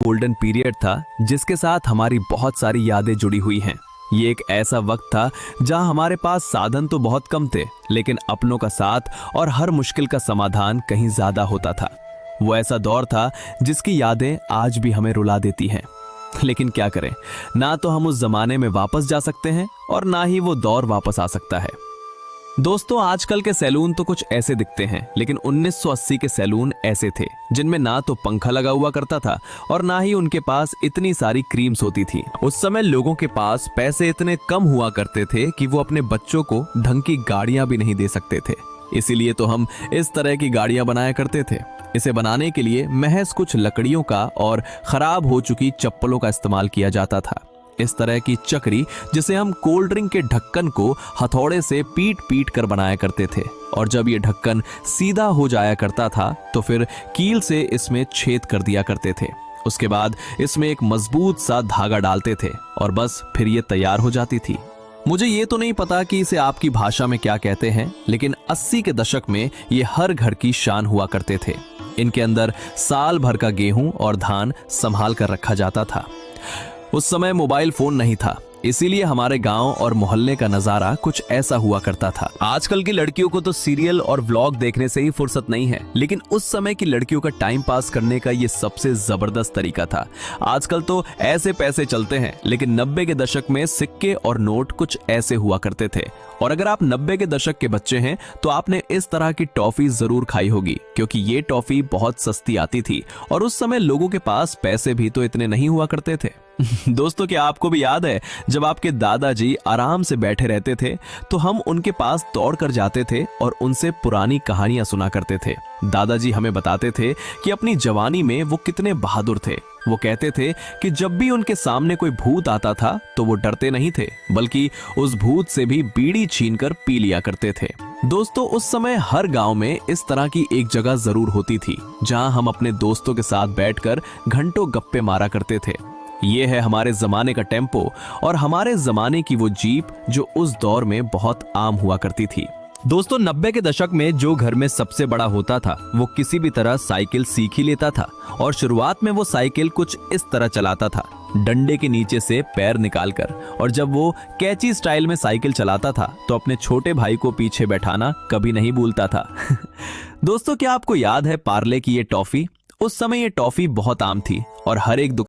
Golden period था जिसके साथ हमारी बहुत सारी यादें जुड़ी हुई हैं। ये एक ऐसा वक्त था जहां हमारे पास साधन तो बहुत कम थे, लेकिन अपनों का साथ और हर मुश्किल का समाधान कहीं ज्यादा होता था। वो ऐसा दौर था जिसकी यादें आज भी हमें रुला देती हैं। लेकिन क्या करें, ना तो हम उस जमाने में वापस जा सकते हैं और ना ही वो दौर वापस आ सकता है। दोस्तों, आजकल के सैलून तो कुछ ऐसे दिखते हैं, लेकिन 1980 के सैलून ऐसे थे जिनमें ना तो पंखा लगा हुआ करता था और ना ही उनके पास इतनी सारी क्रीम्स होती थी। उस समय लोगों के पास पैसे इतने कम हुआ करते थे कि वो अपने बच्चों को ढंग की गाड़ियां भी नहीं दे सकते थे। इसीलिए तो हम इस तरह की गाड़ियां बनाया करते थे। इसे बनाने के लिए महज कुछ लकड़ियों का और खराब हो चुकी चप्पलों का इस्तेमाल किया जाता था। इस तरह की चक्री जिसे हम कोल्ड ड्रिंक के ढक्कन को हथौड़े से पीट पीट कर बनाया करते थे, और जब ये ढक्कन सीधा हो जाया करता था तो फिर कील से इसमें छेद कर दिया करते थे। उसके बाद इसमें एक मजबूत सा धागा डालते थे और बस फिर ये तैयार हो जाती थी। मुझे ये तो नहीं पता कि इसे आपकी भाषा में क्या कहते हैं, लेकिन 80 के दशक में ये हर घर की शान हुआ करते थे। इनके अंदर साल भर का गेहूं और धान संभाल कर रखा जाता था। उस समय मोबाइल फोन नहीं था, इसीलिए हमारे गांव और मोहल्ले का नजारा कुछ ऐसा हुआ करता था। आजकल की लड़कियों को तो सीरियल और व्लॉग देखने से ही फुर्सत नहीं है, लेकिन उस समय की लड़कियों का टाइम पास करने का ये सबसे जबरदस्त तरीका था। आजकल तो ऐसे पैसे चलते हैं, लेकिन 90 के दशक में सिक्के और नोट कुछ ऐसे हुआ करते थे। और अगर आप 90 के दशक के बच्चे हैं तो आपने इस तरह की टॉफी जरूर खाई होगी, क्योंकि ये टॉफी बहुत सस्ती आती थी और उस समय लोगों के पास पैसे भी तो इतने नहीं हुआ करते थे। दोस्तों, क्या आपको भी याद है जब आपके दादाजी आराम से बैठे रहते थे तो हम उनके पास दौड़ कर जाते थे और उनसे पुरानी कहानियां सुना करते थे। दादाजी हमें बताते थे कि अपनी जवानी में वो कितने बहादुर थे। वो कहते थे कि जब भी उनके सामने कोई भूत आता था तो वो डरते नहीं थे, बल्कि उस भूत से भी बीड़ी छीनकर पी लिया करते थे। दोस्तों, उस समय हर गांव में इस तरह की एक जगह जरूर होती थी जहां हम अपने दोस्तों के साथ बैठकर घंटों गप्पे मारा करते थे। ये है हमारे जमाने का टेम्पो और हमारे जमाने की वो जीप जो उस दौर में बहुत आम हुआ करती थी। दोस्तों, 90 के दशक में जो घर में सबसे बड़ा होता था वो किसी भी तरह साइकिल सीख ही लेता था, और शुरुआत में वो साइकिल कुछ इस तरह चलाता था, डंडे के नीचे से पैर निकालकर। और जब वो कैची स्टाइल में साइकिल चलाता था तो अपने छोटे भाई को पीछे बैठाना कभी नहीं भूलता था। दोस्तों, क्या आपको याद है पार्ले की ये टॉफी? उस समय ये टॉफी बहुत आम थी और हर एक